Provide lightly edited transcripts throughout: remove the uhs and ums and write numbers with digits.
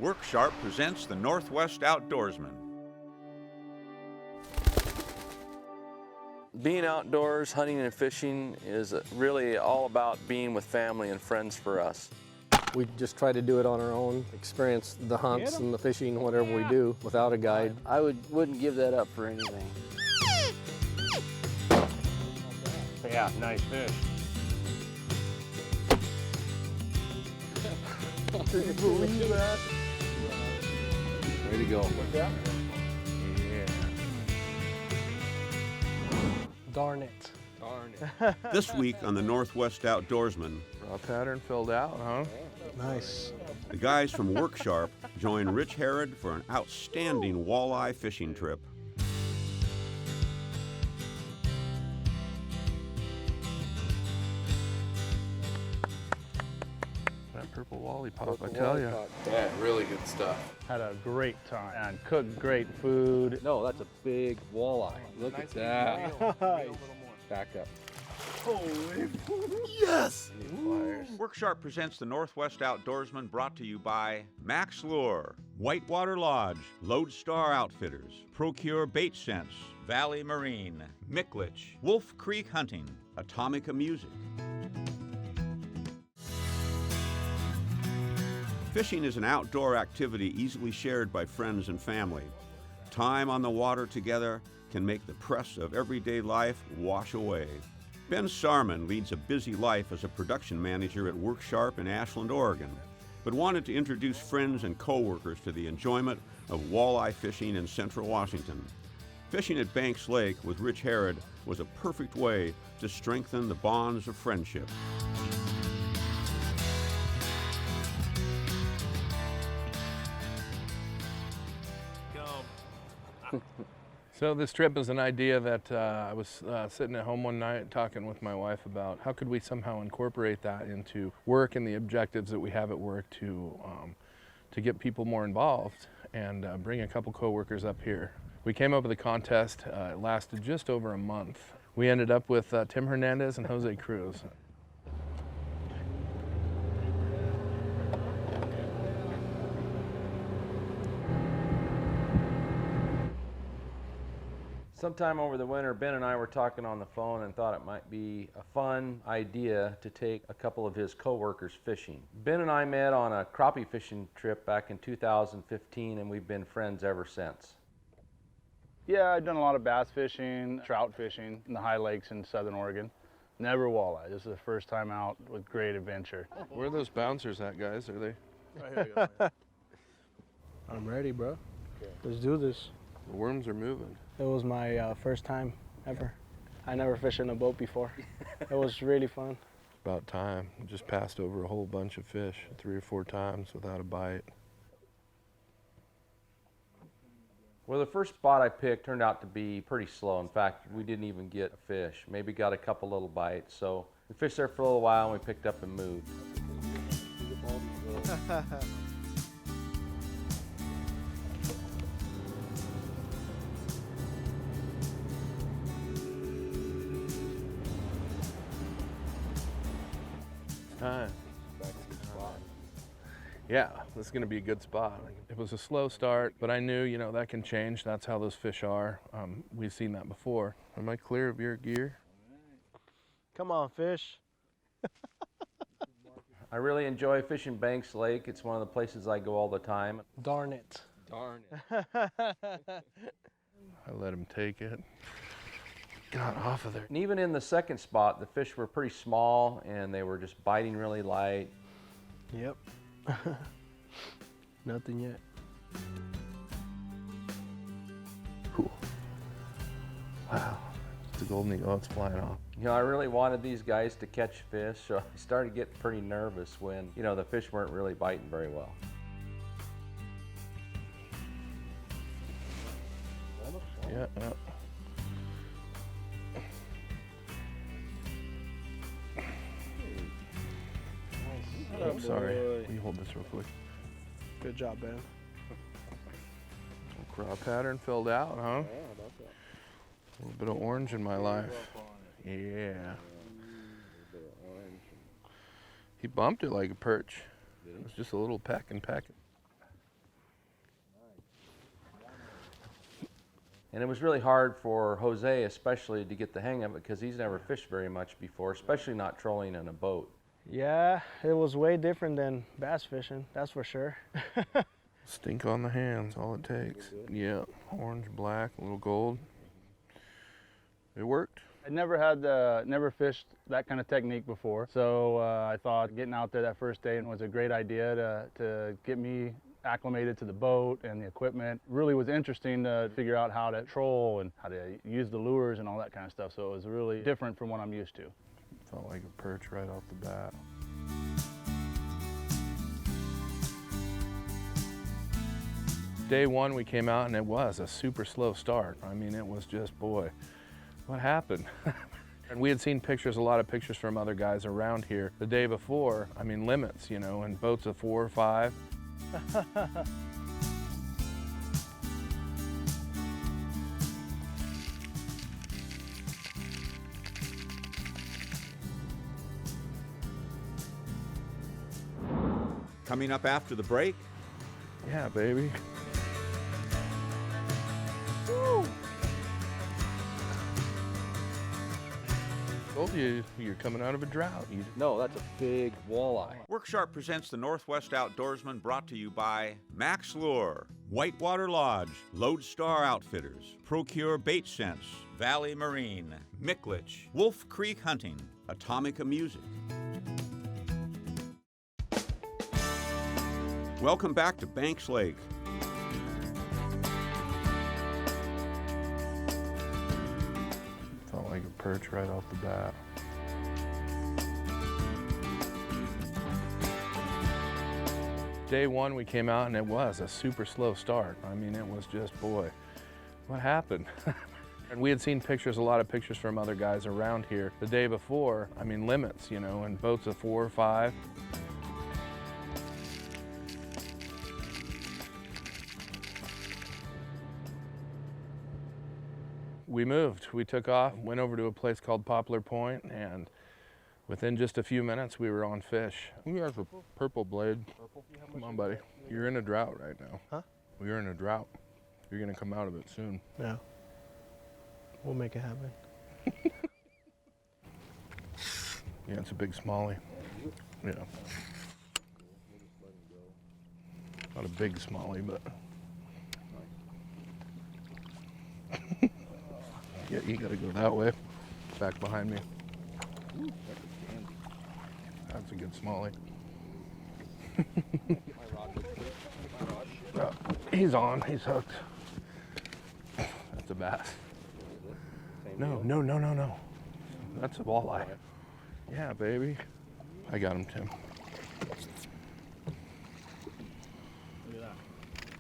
Work Sharp presents the Northwest Outdoorsman. Being outdoors, hunting and fishing is really all about being with family and friends for us. We just try to do it on our own, experience the hunts and the fishing, whatever we do, without a guide. I wouldn't give that up for anything. Yeah, nice fish. Can you believe that? Way to go. Yeah. Darn it. Darn it. This week on the Northwest Outdoorsman, Raw pattern filled out, huh? Nice. the guys from Work Sharp join Rich Harrod for an outstanding walleye fishing trip. That purple lollipop, I tell you. Yeah, really good stuff. Had a great time and cooked great food. No, that's a big walleye. Look at that. Back up. Yes! Work Sharp presents the Northwest Outdoorsman, brought to you by Max Lure, Whitewater Lodge, Lodestar Outfitters, Procure Bait Sense, Valley Marine, Micklich, Wolf Creek Hunting, Atomica Music. Fishing is an outdoor activity easily shared by friends and family. Time on the water together can make the press of everyday life wash away. Ben Saurman leads a busy life as a production manager at Work Sharp in Ashland, Oregon, but wanted to introduce friends and co-workers to the enjoyment of walleye fishing in central Washington. Fishing at Banks Lake with Rich Harrod was a perfect way to strengthen the bonds of friendship. So this trip is an idea that I was sitting at home one night talking with my wife about how could we somehow incorporate that into work and the objectives that we have at work to get people more involved and bring a couple coworkers up here. We came up with a contest. It lasted just over a month. We ended up with Tim Hernandez and Jose Cruz. Sometime over the winter, Ben and I were talking on the phone and thought it might be a fun idea to take a couple of his coworkers fishing. Ben and I met on a crappie fishing trip back in 2015, and we've been friends ever since. Yeah, I've done a lot of bass fishing, trout fishing in the high lakes in southern Oregon. Never walleye. This is the first time out with great adventure. Where are those bouncers at, guys? Are they? Right here. I'm ready, bro. Let's do this. The worms are moving. It was my first time ever. I never fished in a boat before. It was really fun. About time. Just passed over a whole bunch of fish 3 or 4 times without a bite. Well, the first spot I picked turned out to be pretty slow. In fact, we didn't even get a fish. Maybe got a couple little bites. So we fished there for a little while and we picked up and moved. Time. Yeah, this is going to be a good spot. It was a slow start, but I knew, you know, that can change. That's how those fish are. We've seen that before. Am I clear of your gear? Come on, fish. I really enjoy fishing Banks Lake. It's one of the places I go all the time. Darn it. Darn it. I let him take it. Got off of there. And even in the second spot, the fish were pretty small and they were just biting really light. Yep. Nothing yet. Cool. Wow. It's a golden eagle. It's flying off. You know, I really wanted these guys to catch fish, so I started getting pretty nervous when, you know, the fish weren't really biting very well. Yeah. I'm sorry. Will you hold this real quick? Good job, Ben. Craw pattern filled out, huh? A little bit of orange in my life. Yeah. He bumped it like a perch. It was just a little peck and peck. And it was really hard for Jose especially to get the hang of it because he's never fished very much before, especially not trolling in a boat. Yeah, it was way different than bass fishing, that's for sure. Stink on the hands, all it takes. Yeah, orange, black, a little gold. It worked. I never fished that kind of technique before, so I thought getting out there that first day was a great idea to get me acclimated to the boat and the equipment. Really was interesting to figure out how to troll and how to use the lures and all that kind of stuff, so it was really different from what I'm used to. Felt like a perch right off the bat. Day one we came out and it was a super slow start. I mean, it was just, boy, what happened? And we had seen pictures, a lot of pictures from other guys around here the day before. I mean, limits, you know, and boats of 4 or 5. Coming up after the break, Yeah, baby. Told you, you're coming out of a drought. No, that's a big walleye. Worksharp presents the Northwest Outdoorsman, brought to you by Max Lure, Whitewater Lodge, Lodestar Outfitters, Procure Bait Sense, Valley Marine, Micklich, Wolf Creek Hunting, Atomica Music. Welcome back to Banks Lake. Felt like a perch right off the bat. Day one we came out and it was a super slow start. I mean, it was just, boy, what happened? And we had seen pictures, a lot of pictures from other guys around here the day before. I mean, limits, you know, and boats of 4 or 5. We moved, we took off, went over to a place called Poplar Point, and within just a few minutes we were on fish. We have a purple blade. Come on, buddy. You're in a drought right now. Huh? You're in a drought. You're gonna come out of it soon. Yeah. We'll make it happen. Yeah, it's a big smallie. Yeah. Not a big smallie, but. Yeah, you gotta go that way. Back behind me. That's a good smallie. He's on, he's hooked. That's a bass. No. That's a walleye. Yeah, baby. I got him, Tim. Look at that.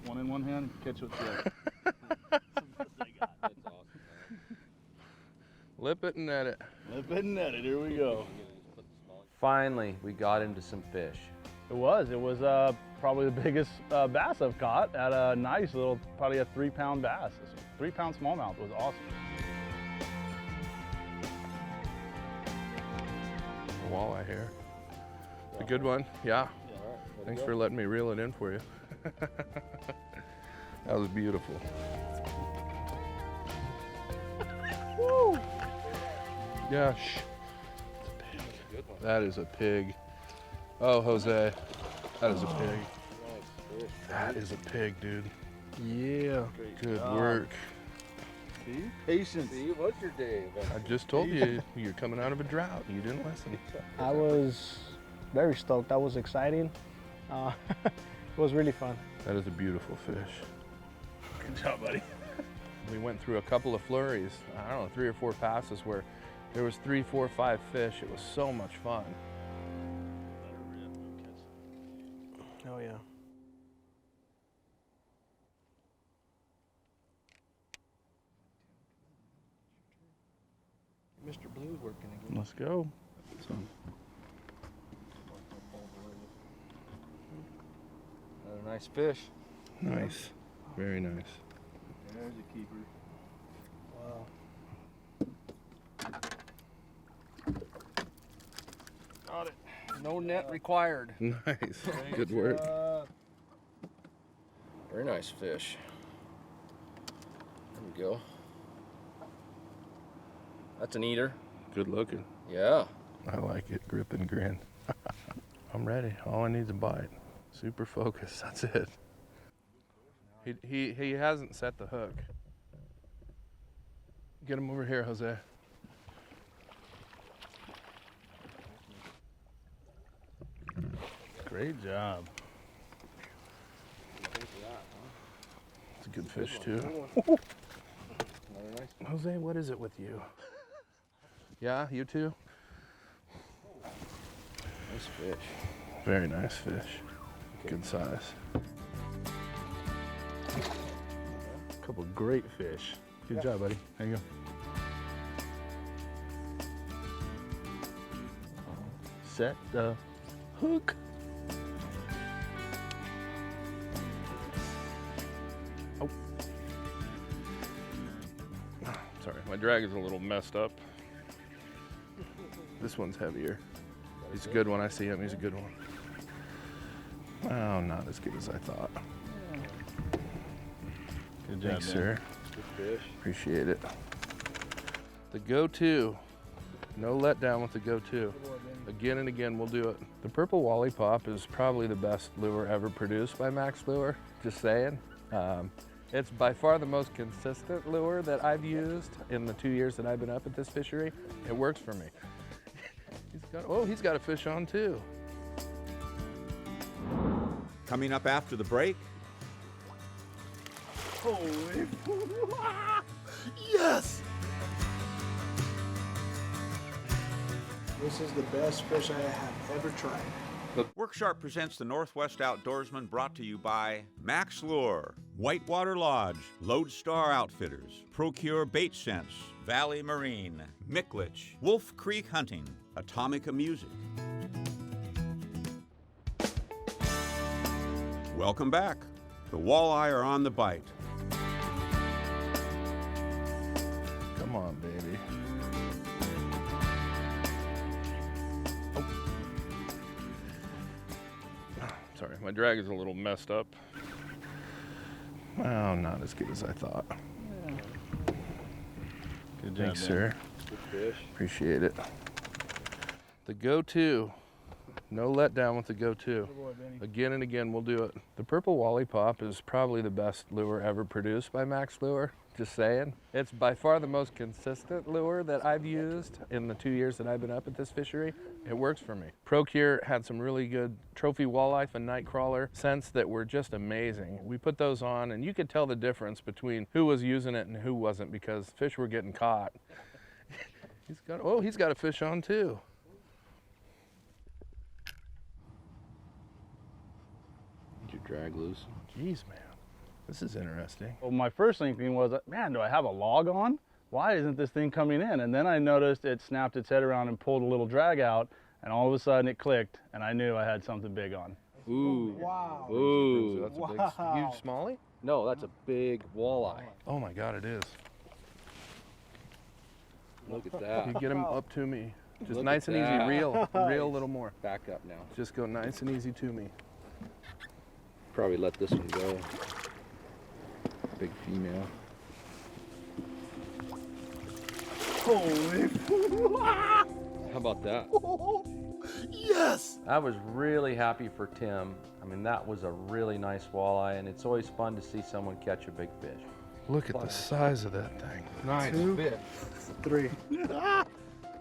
One in one hand, catch with the other. Lip it and net it. Lip it and net it, here we go. Finally, we got into some fish. It was probably the biggest bass I've caught at a nice little, probably a 3-pound bass. 3-pound smallmouth was awesome. A walleye here. It's a good one, yeah. Thanks for letting me reel it in for you. That was beautiful. Woo! Yeah, shh. It's a pig. That is a pig. Oh, Jose, that is a pig. That is a pig, dude. Yeah. Good work. See? Patience. See, what's your day? I just told you, you're coming out of a drought. You didn't listen. I was very stoked. That was exciting. It was really fun. That is a beautiful fish. Good job, buddy. We went through a couple of flurries, I don't know, 3 or 4 passes where there was 3, 4, 5 fish. It was so much fun. Oh yeah. Mr. Blue's working again. Let's go. Another nice fish. Nice, very nice. There's a keeper. Wow. Got it. No net required. Nice, good work. Very nice fish. we go. That's an eater. Good looking. Yeah. I like it. Grip and grin. I'm ready. All I need is a bite. Super focused. That's it. He hasn't set the hook. Get him over here, Jose. Great job. It's a good fish too. Jose, what is it with you? Yeah, you too? Nice fish. Very nice fish. Good size. Couple great fish. Good job, buddy. There you go. Set the hook. Oh. Sorry, my drag is a little messed up. This one's heavier. He's a good one. I see him. He's a good one. Oh, not as good as I thought. Good job, Thanks, man. sir. Good fish. Appreciate it. The go-to. No letdown with the go-to. Again and again, we'll do it. The purple walleye pop is probably the best lure ever produced by Max Lure. Just saying. It's by far the most consistent lure that I've used in the 2 years that I've been up at this fishery. It works for me. He's got a fish on too. Coming up after the break, Holy yes! This is the best fish I have ever tried. Worksharp presents the Northwest Outdoorsman, brought to you by Max Lure, Whitewater Lodge, Lodestar Outfitters, Procure Bait Sense, Valley Marine, Micklich, Wolf Creek Hunting, Atomica Music. Welcome back. The walleye are on the bite. Come on, baby. Sorry, my drag is a little messed up. Oh, not as good as I thought. Good job, Thanks, man. sir. Good fish. Appreciate it. The go-to. No letdown with the go-to. Again and again, we'll do it. The purple walleye pop is probably the best lure ever produced by Max Lure. Just saying. It's by far the most consistent lure that I've used in the 2 years that I've been up at this fishery. It works for me. Procure had some really good trophy walleye and night crawler scents that were just amazing. We put those on and you could tell the difference between who was using it and who wasn't, because fish were getting caught. He's got a fish on too. Did your drag loose? Jeez, man. This is interesting. Well, my first thinking was, man, do I have a log on? Why isn't this thing coming in? And then I noticed it snapped its head around and pulled a little drag out, and all of a sudden it clicked, and I knew I had something big on. Ooh. Wow. Ooh. That's a big, huge smallie? No, that's a big walleye. Oh my God, it is. Look at that. You get him up to me. Just Look nice at and easy, that. reel a little more. Back up now. Just go nice and easy to me. Probably let this one go. Big female. Holy How about that? yes! I was really happy for Tim. I mean, that was a really nice walleye, and it's always fun to see someone catch a big fish. Look at the size of that thing. Nice fish. 3.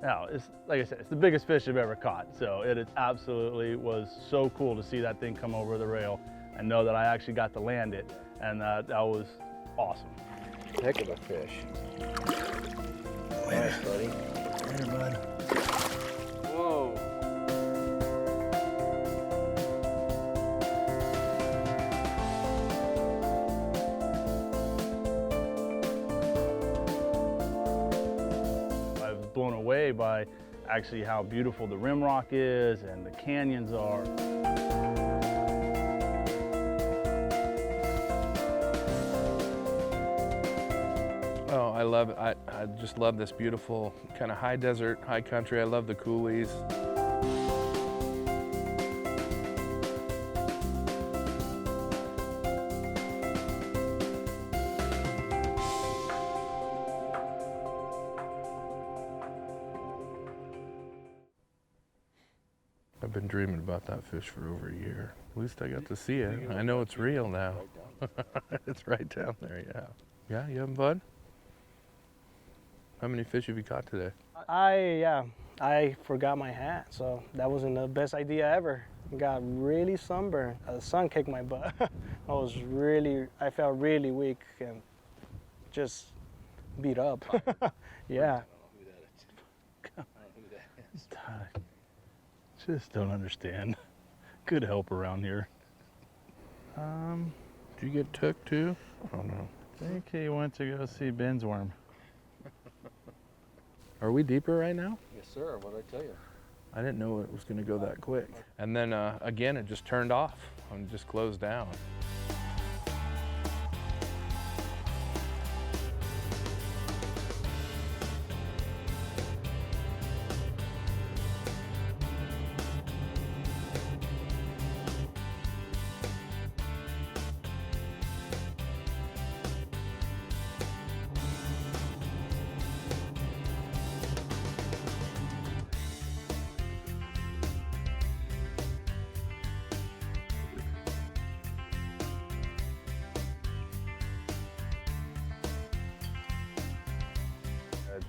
Now, it's like I said, it's the biggest fish I've ever caught. So it is absolutely was so cool to see that thing come over the rail and know that I actually got to land it. And that was awesome. Heck of a fish. Nice, buddy. Here, bud. Whoa. I was blown away by actually how beautiful the rim rock is and the canyons are. Oh, I love it. I just love this beautiful kind of high desert, high country. I love the coulees. I've been dreaming about that fish for over a year. At least I got to see it. I know it's real now. It's right down there, yeah. Yeah, you having fun? How many fish have you caught today? I forgot my hat, so that wasn't the best idea ever. Got really sunburned. The sun kicked my butt. I felt really weak and just beat up. Yeah. Just don't understand. Good help around here. Did you get took too? Oh no. I think he went to go see Ben's worm. Are we deeper right now? Yes, sir. What'd I tell you? I didn't know it was going to go that quick. And then again, it just turned off and just closed down.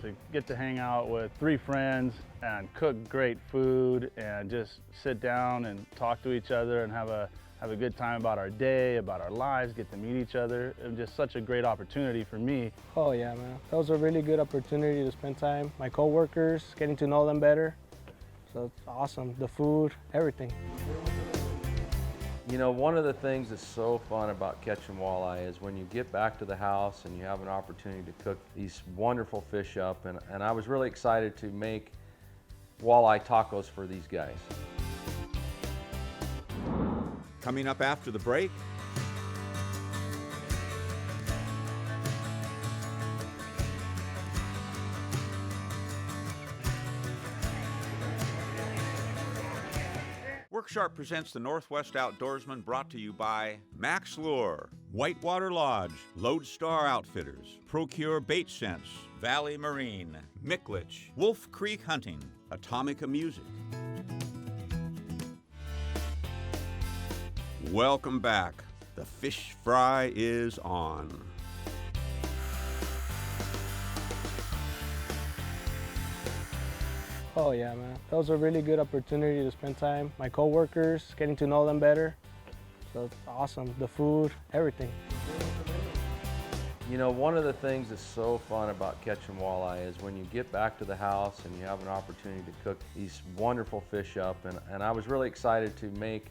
To get to hang out with 3 friends and cook great food and just sit down and talk to each other and have a good time about our day, about our lives, get to meet each other. It was just such a great opportunity for me. Oh yeah, man. That was a really good opportunity to spend time. My coworkers, getting to know them better. So it's awesome. The food, everything. You know, one of the things that's so fun about catching walleye is when you get back to the house and you have an opportunity to cook these wonderful fish up. And I was really excited to make walleye tacos for these guys. Coming up after the break, Worksharp presents the Northwest Outdoorsman, brought to you by Max Lure, Whitewater Lodge, Lodestar Outfitters, Procure Bait Sense, Valley Marine, Micklich, Wolf Creek Hunting, Atomica Music. Welcome back. The fish fry is on. Oh yeah, man. That was a really good opportunity to spend time. My coworkers, getting to know them better. So it's awesome. The food, everything. You know, one of the things that's so fun about catching walleye is when you get back to the house and you have an opportunity to cook these wonderful fish up. And I was really excited to make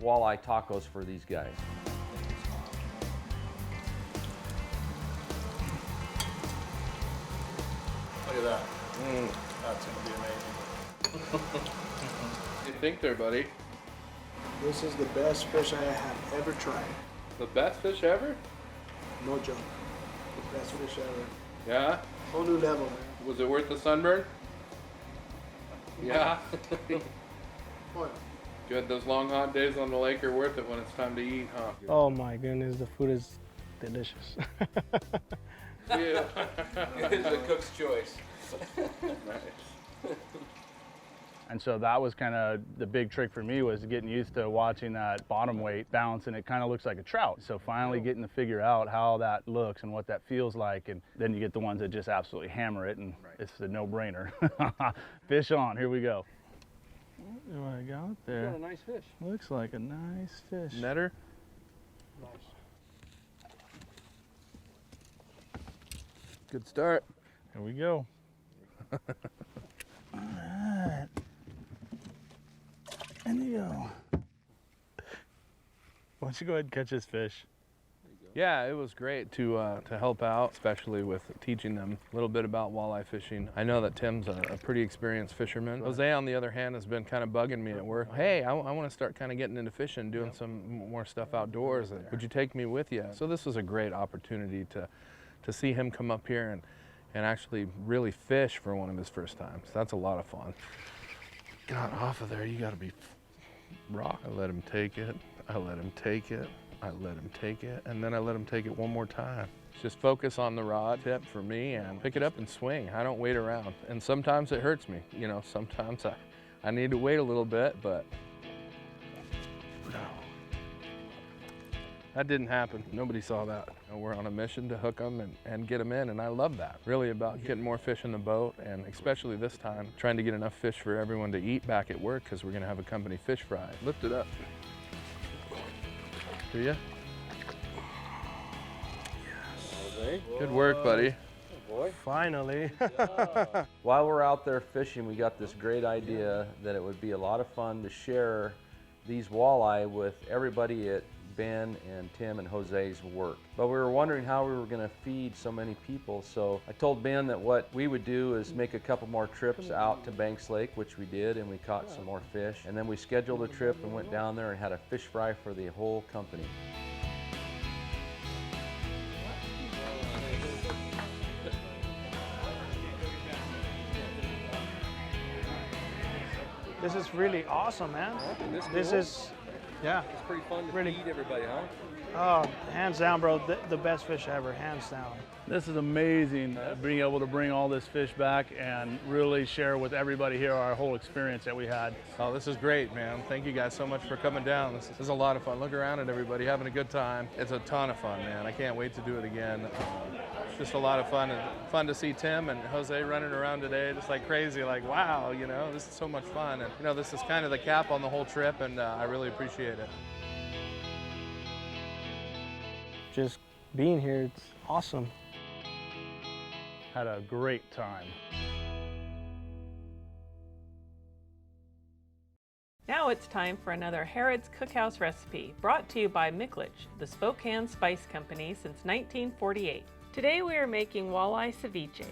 walleye tacos for these guys. Look at that. That's gonna be amazing. What do you think there, buddy? This is the best fish I have ever tried. The best fish ever? No joke. The best fish ever. Yeah? Whole new level, man. Was it worth the sunburn? Yeah? Oh, Good, those long hot days on the lake are worth it when it's time to eat, huh? Oh my goodness, the food is delicious. Yeah. It is the cook's choice. Nice. And so that was kind of the big trick for me, was getting used to watching that bottom weight bounce, and it kind of looks like a trout. So finally getting to figure out how that looks and what that feels like, and then you get the ones that just absolutely hammer it, and it's a no-brainer. Fish on, here we go. What do I got there? Got a nice fish. Looks like a nice fish. Netter? Good start. Here we go. All right. In you go. Why don't you go ahead and catch this fish? Yeah, it was great to help out, especially with teaching them a little bit about walleye fishing. I know that Tim's a pretty experienced fisherman. Jose, on the other hand, has been kind of bugging me at work. Hey, I want to start kind of getting into fishing, doing some more stuff outdoors. Would you take me with you? So this was a great opportunity to see him come up here and actually really fish for one of his first times. That's a lot of fun. Got off of there, you gotta be raw. I let him take it, I let him take it, I let him take it, and then I let him take it one more time. Just focus on the rod tip for me and pick it up and swing. I don't wait around. And sometimes it hurts me. You know, sometimes I need to wait a little bit, but that didn't happen. Nobody saw that. We're on a mission to hook them and get them in, and I love that. Really about getting more fish in the boat, and especially this time, trying to get enough fish for everyone to eat back at work, because we're gonna have a company fish fry. Lift it up. Do ya? Yes. Good work, buddy. Boy. Finally. While we're out there fishing, we got this great idea that it would be a lot of fun to share these walleye with everybody at Ben and Tim and Jose's work. But we were wondering how we were going to feed so many people, so I told Ben that what we would do is make a couple more trips out to Banks Lake, which we did, and we caught some more fish. And then we scheduled a trip and went down there and had a fish fry for the whole company. This is really awesome, man. This is, yeah. It's pretty fun to Really- feed everybody, huh? Oh, hands down, bro. The best fish ever, hands down. This is amazing, being able to bring all this fish back and really share with everybody here our whole experience that we had. Oh, this is great, man. Thank you guys so much for coming down. This is a lot of fun. Look around at everybody having a good time. It's a ton of fun, man. I can't wait to do it again. It's just a lot of fun, and fun to see Tim and Jose running around today just like crazy, like, wow, you know, this is so much fun. And, you know, this is kind of the cap on the whole trip, and I really appreciate it. Just being here, it's awesome. Had a great time. Now it's time for another Harrod's Cookhouse recipe, brought to you by Mickledge, the Spokane Spice Company since 1948. Today we are making walleye ceviche.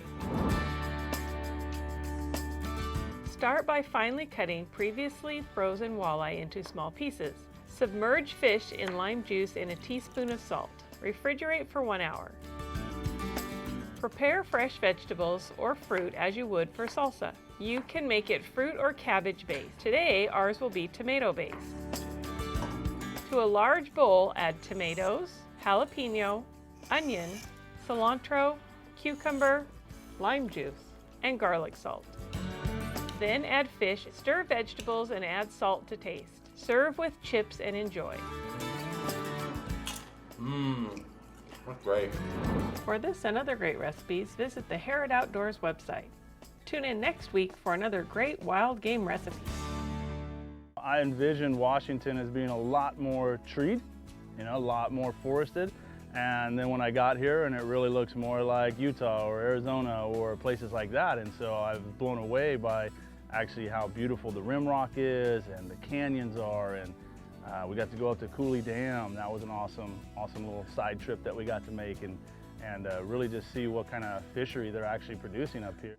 Start by finely cutting previously frozen walleye into small pieces. Submerge fish in lime juice and a teaspoon of salt. Refrigerate for 1 hour. Prepare fresh vegetables or fruit as you would for salsa. You can make it fruit or cabbage based. Today, ours will be tomato based. To a large bowl, add tomatoes, jalapeno, onion, cilantro, cucumber, lime juice, and garlic salt. Then add fish, stir vegetables, and add salt to taste. Serve with chips and enjoy. That's great. For this and other great recipes, visit the Harrod Outdoors website. Tune in next week for another great wild game recipe. I envisioned Washington as being a lot more treed, you know, a lot more forested. And then when I got here, and it really looks more like Utah or Arizona or places like that. And so I was blown away by actually how beautiful the rim rock is and the canyons are. And we got to go up to Cooley Dam. That was an awesome little side trip that we got to make, and really just see what kind of fishery they're actually producing up here.